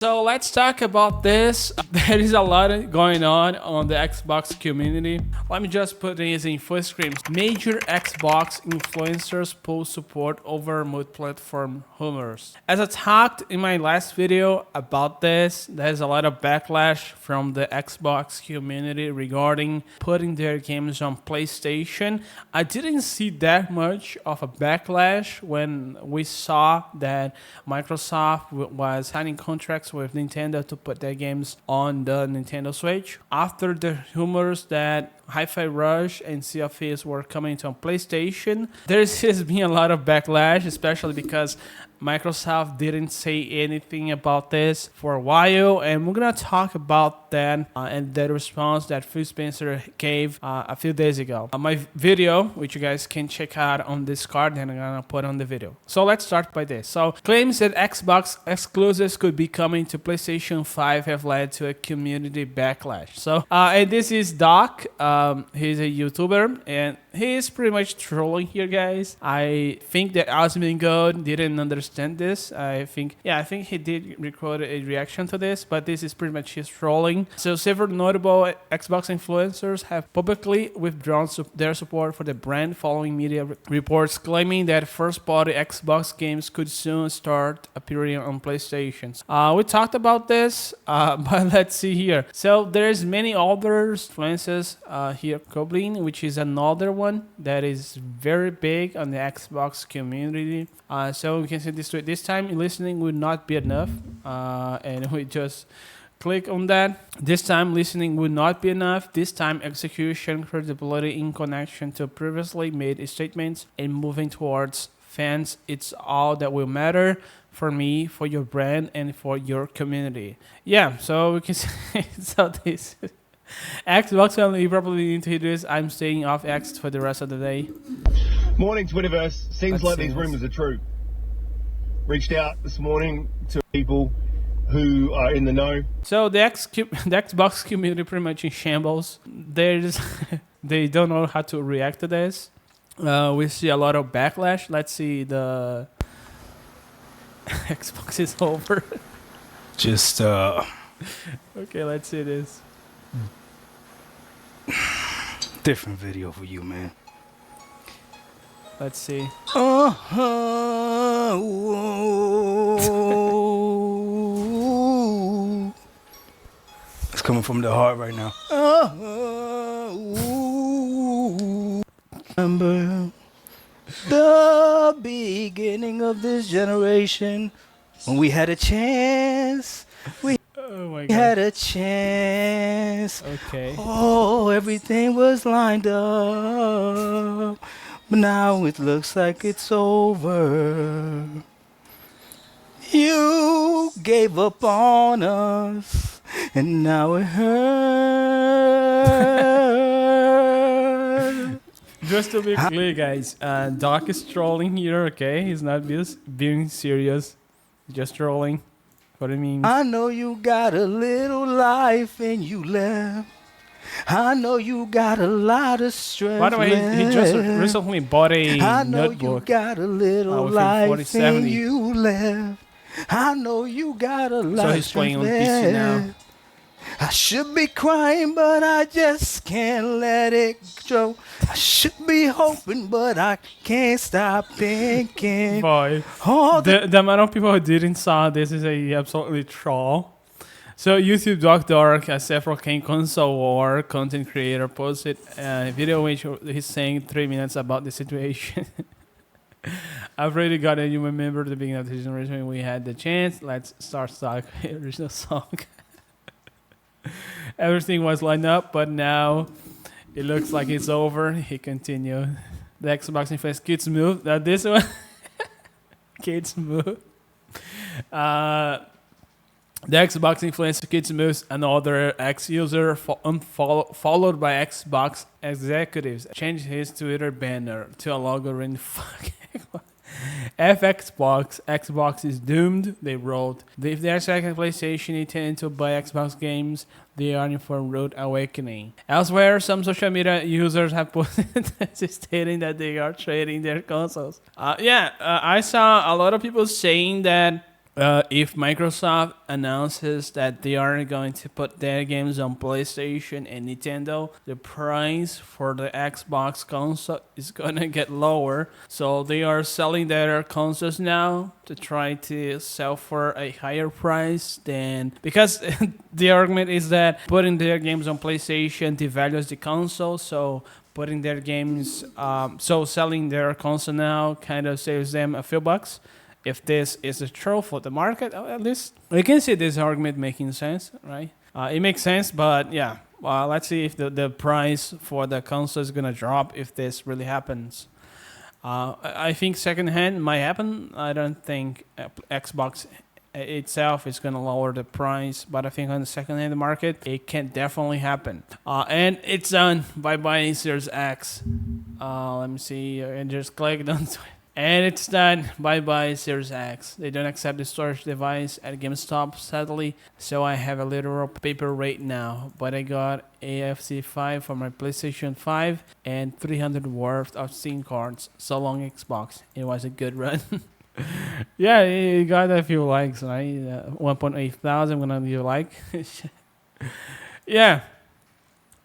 So let's talk about this. There is a lot going on the Xbox community. Let me just put this in full screen. Major Xbox influencers post support over multi-platform rumors. As I talked in my last video about this, there's a lot of backlash from the Xbox community regarding putting their games on PlayStation. I didn't see that much of a backlash when we saw that Microsoft was signing contracts with Nintendo to put their games on the Nintendo Switch. After the rumors that Hi-Fi Rush and Sea of Thieves were coming to PlayStation, there has been a lot of backlash, especially because Microsoft didn't say anything about this for a while, and we're gonna talk about that and the response that Phil Spencer gave a few days ago. My video, which you guys can check out on this card, and I'm gonna put on the video. So let's start by this. So claims that Xbox exclusives could be coming to PlayStation 5 have led to a community backlash. So and this is Doc. He's a YouTuber, and he is pretty much trolling here, guys. I think that Asmongold didn't understand this. I think he did record a reaction to this, but this is pretty much his trolling. So several notable Xbox influencers have publicly withdrawn their support for the brand following media reports claiming that first-party Xbox games could soon start appearing on PlayStation. We talked about this, but let's see here. So there's many other influencers here. Goblin, which is another one that is very big on the Xbox community. So we can see this time listening would not be enough, and we just click on that. This time listening would not be enough. This time execution, credibility in connection to previously made statements, and moving towards fans. It's all that will matter for me, for your brand, and for your community. Yeah, so we can say so this. Xbox family, you probably need to hear this. I'm staying off X for the rest of the day. Morning, Twitterverse. Seems like these rumors are true. Reached out this morning to people who are in the know. So the Xbox community pretty much in shambles. They don't know how to react to this. We see a lot of backlash. Let's see the Xbox is over. Just Okay, let's see this. different video for you, man. Let's see. It's coming from the heart right now. Remember the beginning of this generation when we had a chance. Oh my We god. had a chance. Okay. Oh, everything was lined up. But now it looks like it's over. You gave up on us, and now it hurts. Just to be clear, guys, Doc is trolling here, okay? He's not being serious. Just trolling. What I mean. I know you got a little life and you left. I know you got a lot of strength. By the way, he just recently bought a I know notebook. you got a little with life 4070. and you left. I know you got a lot So of he's playing on strength PC now. left. I should be crying, but I just can't let it go. I should be hoping, but I can't stop thinking. Boy, All the the amount of people who didn't saw this is a absolutely troll. So YouTube Doc Dark, a several game console war content creator, posted a video which he's saying 3 minutes about the situation. I've already got it. You remember the beginning of the generation when we had the chance. Let's start stock original song. Everything was lined up, but now it looks like it's over. He continued. The Xbox influence kids move. Now this one, kids move. The Xbox influencer kids moves another X-user followed by Xbox executives changed his Twitter banner to a logo written "fuck Xbox is doomed," they wrote. If they're second PlayStation intending to buy Xbox games, they are in for a rude awakening. Elsewhere, some social media users have posted stating that they are trading their consoles. I saw a lot of people saying that if Microsoft announces that they are going to put their games on PlayStation and Nintendo, the price for the Xbox console is gonna get lower. So they are selling their consoles now to try to sell for a higher price than, because the argument is that putting their games on PlayStation devalues the console. So putting their games, so selling their console now kind of saves them a few bucks. If this is the truth for the market, at least we can see this argument making sense, right? It makes sense, but yeah, let's see if the price for the console is gonna drop if this really happens. I think secondhand might happen. I don't think Xbox itself is gonna lower the price, but I think on the secondhand market, it can definitely happen. And it's done. Bye bye, Series X. Let me see, and just click on. And it's done. Bye-bye, Series X. They don't accept the storage device at GameStop, sadly, so I have a literal paper rate now. But I got AFC 5 for my PlayStation 5 and 300 worth of SIM cards. So long, Xbox. It was a good run. Yeah, you got a few likes, right? 1.8 thousand when I give like. Yeah.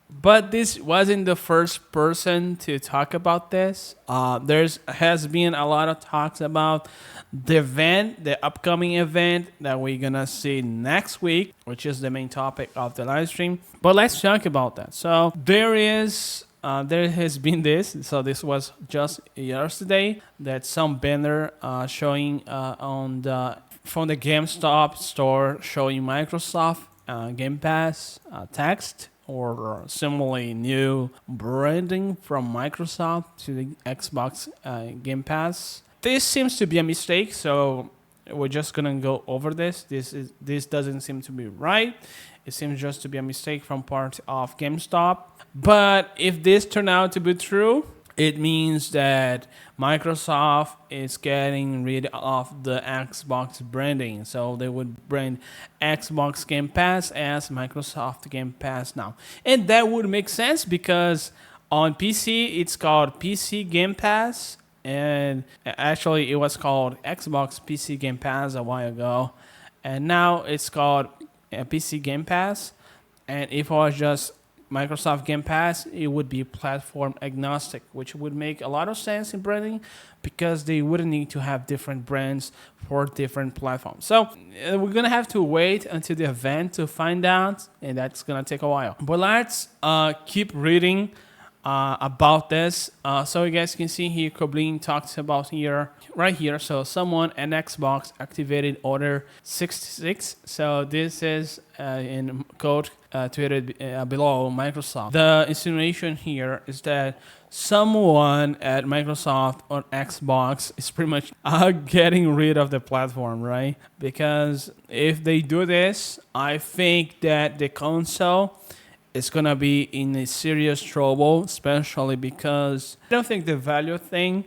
But this wasn't the first person to talk about this. There's has been a lot of talks about the event, the upcoming event that we're gonna see next week, which is the main topic of the live stream. But let's talk about that. So there has been this. So this was just yesterday that some banner showing on the from the GameStop store showing Microsoft Game Pass text, or similarly new branding from Microsoft to the Xbox Game Pass. This seems to be a mistake, so we're just gonna go over this. This doesn't seem to be right. It seems just to be a mistake from part of GameStop. But if this turned out to be true, it means that Microsoft is getting rid of the Xbox branding. So they would brand Xbox Game Pass as Microsoft Game Pass now. And that would make sense because on PC it's called PC Game Pass. And actually it was called Xbox PC Game Pass a while ago. And now it's called PC Game Pass. And if it was just Microsoft Game Pass, it would be platform agnostic, which would make a lot of sense in branding because they wouldn't need to have different brands for different platforms. So we're going to have to wait until the event to find out, and that's going to take a while. But let's keep reading about this. So you guys can see here, Koblin talks about right here. So someone an Xbox activated order 66. So this is in code tweeted below Microsoft. The insinuation here is that someone at Microsoft or Xbox is pretty much getting rid of the platform, right? Because if they do this, I think that the console is going to be in a serious trouble, especially because I don't think the value thing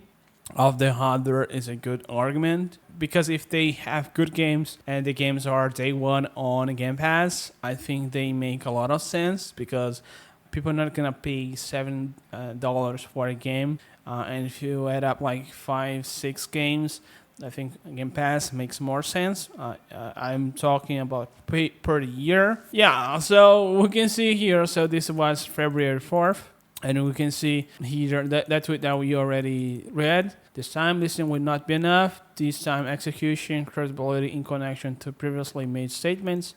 of the hardware is a good argument. Because if they have good games and the games are day one on Game Pass, I think they make a lot of sense because people are not going to pay $7 for a game. And if you add up like 5-6 games, I think Game Pass makes more sense. I'm talking about per year. Yeah, so we can see here. So this was February 4th. And we can see here that tweet that we already read. This time listening would not be enough. This time execution, credibility in connection to previously made statements,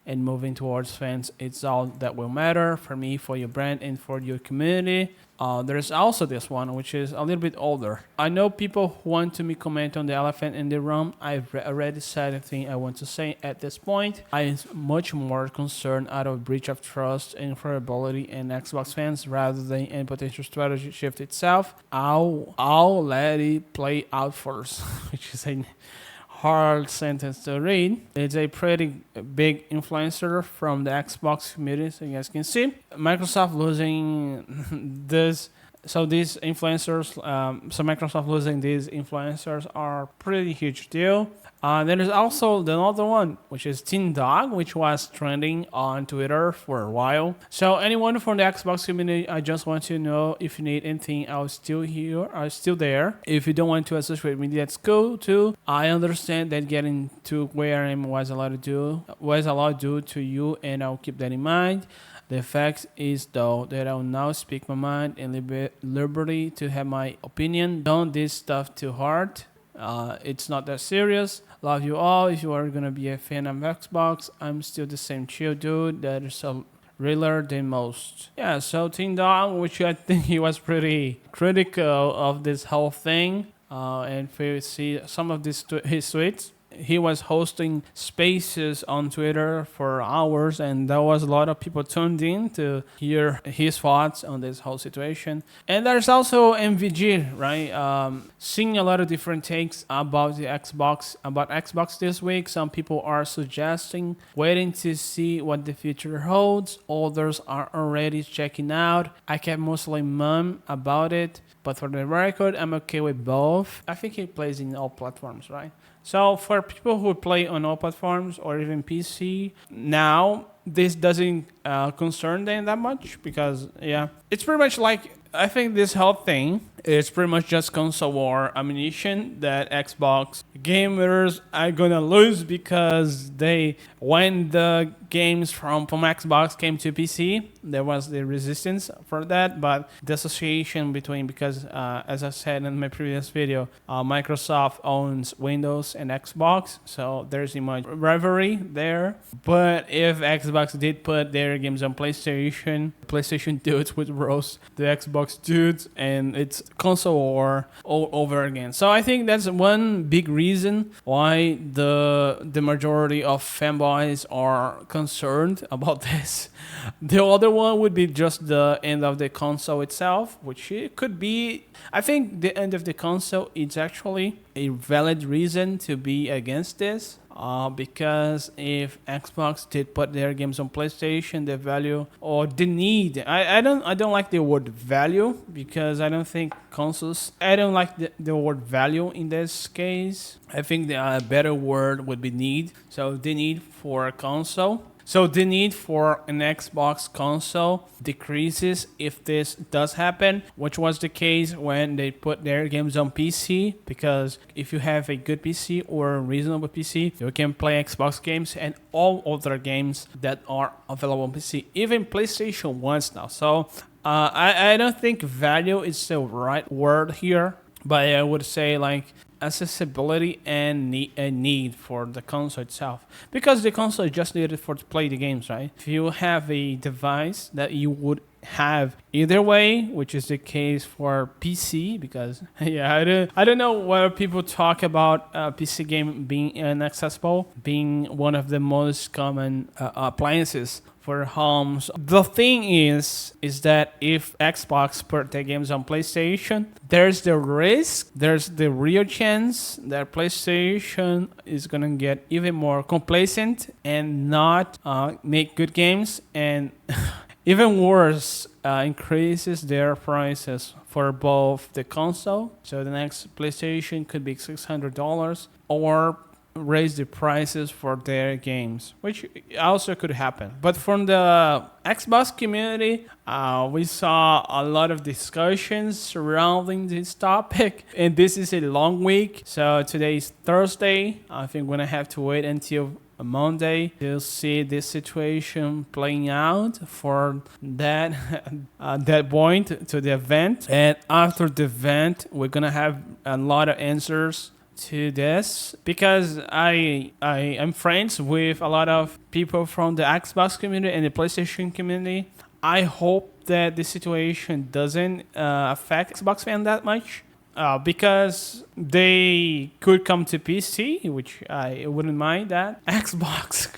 and moving towards fans. It's all that will matter for me, for your brand, and for your community. There's also this one, which is a little bit older. I know people want to me comment on the elephant in the room. I've already said everything I want to say at this point. I'm much more concerned out of breach of trust and credibility in Xbox fans rather than any potential strategy shift itself. I'll let it play out first, which is a hard sentence to read. It's a pretty big influencer from the Xbox community, so you guys can see. Microsoft losing this So these influencers, so Microsoft losing these influencers are pretty huge deal. Then there's also the other one, which is Teen Dog, which was trending on Twitter for a while. So anyone from the Xbox community, I just want to know if you need anything. I was still here. I was still there. If you don't want to associate with me, that's cool too. I understand that getting to where I am was a lot due to you, and I'll keep that in mind. The fact is, though, that I will now speak my mind and liberty to have my opinion. Don't this stuff too hard. It's not that serious. Love you all. If you are gonna be a fan of Xbox, I'm still the same chill dude that is a realer than most. Yeah, so Teen Dog, which I think he was pretty critical of this whole thing. And if you see some of his tweets, he was hosting spaces on Twitter for hours, and there was a lot of people tuned in to hear his thoughts on this whole situation. And there's also MVG, right? Seeing a lot of different takes about Xbox this week. Some people are suggesting waiting to see what the future holds. Others are already checking out. I kept mostly mum about it, but for the record, I'm okay with both. I think it plays in all platforms, right? So for people who play on all platforms or even PC, now this doesn't concern them that much because, yeah, it's pretty much like, I think this whole thing is pretty much just console war ammunition that Xbox gamers are gonna lose because when the games from Xbox came to PC, there was the resistance for that, but the association between, because as I said in my previous video, Microsoft owns Windows and Xbox, so there's much rivalry there. But if Xbox did put their games on PlayStation dudes would roast the Xbox dudes, and it's console war all over again. So I think that's one big reason why the majority of fanboys are concerned about this. The other one would be just the end of the console itself, which it could be. I think the end of the console is actually a valid reason to be against this. Because if Xbox did put their games on PlayStation, the value or the need, I don't like the word value because I don't think consoles. I don't like the word value in this case. I think the better word would be need. So the need for a console. So the need for an Xbox console decreases if this does happen, which was the case when they put their games on PC, because if you have a good PC or a reasonable PC, you can play Xbox games and all other games that are available on PC, even PlayStation 1s now. So I don't think value is the right word here, but I would say like accessibility and need for the console itself, because the console is just needed for to play the games, right? If you have a device that you would have either way, which is the case for PC, because yeah, I don't know where people talk about PC game being inaccessible, being one of the most common appliances for homes. The thing is that if Xbox put their games on PlayStation, there's the real chance that PlayStation is gonna get even more complacent and not make good games, and even worse, increases their prices for both the console. So the next PlayStation could be $600, or raise the prices for their games, which also could happen. But from the Xbox community, we saw a lot of discussions surrounding this topic, and this is a long week. So today is Thursday. I think we're gonna have to wait until Monday to see this situation playing out for that that point to the event. And after the event, we're gonna have a lot of answers to this, because I am friends with a lot of people from the Xbox community and the PlayStation community. I hope that the situation doesn't affect Xbox fans that much, because they could come to PC, which I wouldn't mind that. Xbox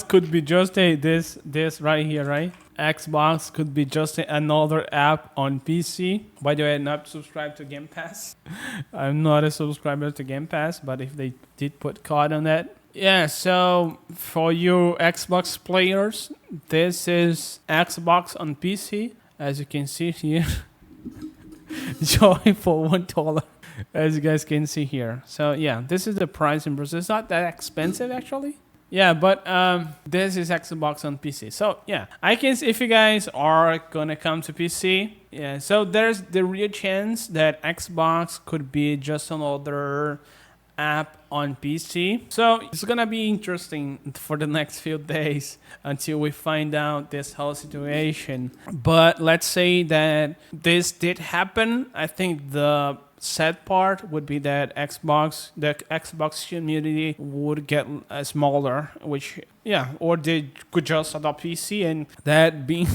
could be just this right here, right? Xbox could be just another app on PC. By the way, I'm not subscribed to Game Pass. I'm not a subscriber to Game Pass, but if they did put COD on that. Yeah, so for you Xbox players, this is Xbox on PC. as you can see here. Joy for $1, as you guys can see here. So yeah, this is the price in Brazil. It's not that expensive actually. Yeah, but this is Xbox on PC. So yeah, I can see if you guys are gonna come to PC. Yeah, so there's the real chance that Xbox could be just another app on PC. So it's gonna be interesting for the next few days until we find out this whole situation. But let's say that this did happen. I think the sad part would be that the Xbox community would get smaller, which yeah, or they could just adopt PC and that being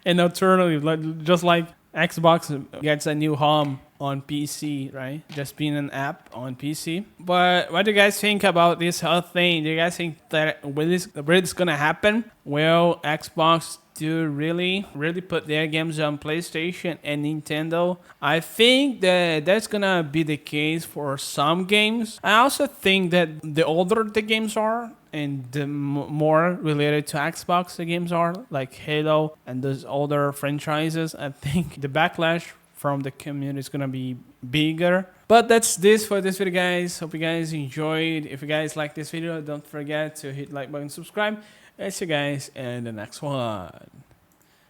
an alternative, just like Xbox gets a new home on PC, right? Just being an app on PC. But what do you guys think about this whole thing? Do you guys think that when it's gonna happen? Will Xbox do really put their games on PlayStation and Nintendo? I think that that's gonna be the case for some games. I also think that the older the games are and the more related to Xbox the games are, like Halo and those older franchises, I think the backlash from the community is gonna be bigger. But that's this for this video, guys. Hope you guys enjoyed. If you guys like this video, don't forget to hit like button, subscribe. And see you guys in the next one.